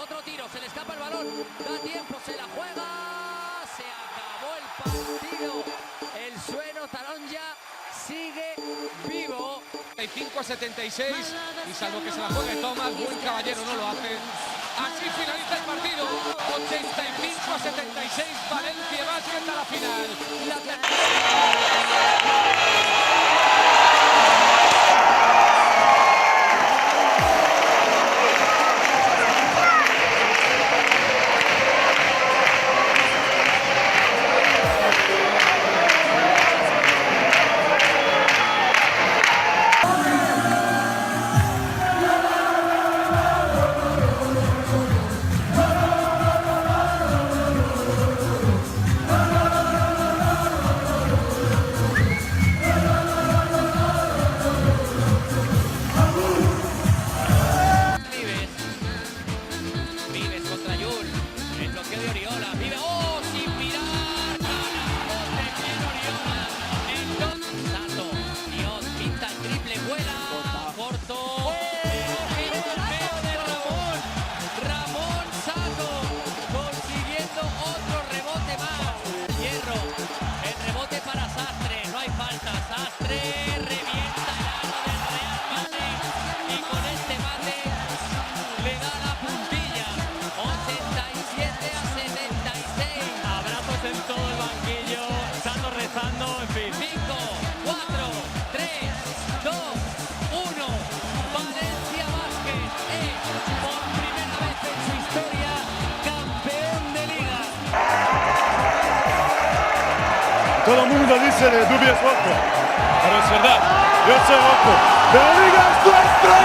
otro tiro, se le escapa el balón, da tiempo, se la juega, se acabó el partido. El Sueno Taronja sigue vivo. 5-76 y salvo que se la juegue Tomás, buen caballero no lo hace. Así finaliza el partido. 85-76, Valencia Basket a la final. Vives contra Yul, el bloqueo de Oriola, Vive, ¡oh! Sin mirar, ganamos de bien Oriola, entonces Sato, Dios, pinta el triple, vuela, corto, el golpeo de Ramón Sato, consiguiendo otro rebote más, Hierro, el rebote para Sastre, no hay falta, Sastre revienta el aro del Real Madrid, y con este mate le da la puntilla, 87-76. Abrazos en todo el banquillo, Sato rezando, en fin. 5, 4, 3, 2, 1. Valencia Basket es por primera vez en su historia campeón de liga. Todo el mundo dice de Dubi es loco, pero es verdad, yo soy loco. ¡La liga es nuestra!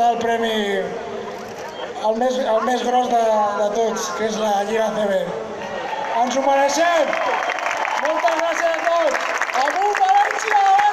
donar el premi el més gros de tots, que és la Lliga ACB. Ens ho mereixem! Moltes gràcies a tots! Amunt València!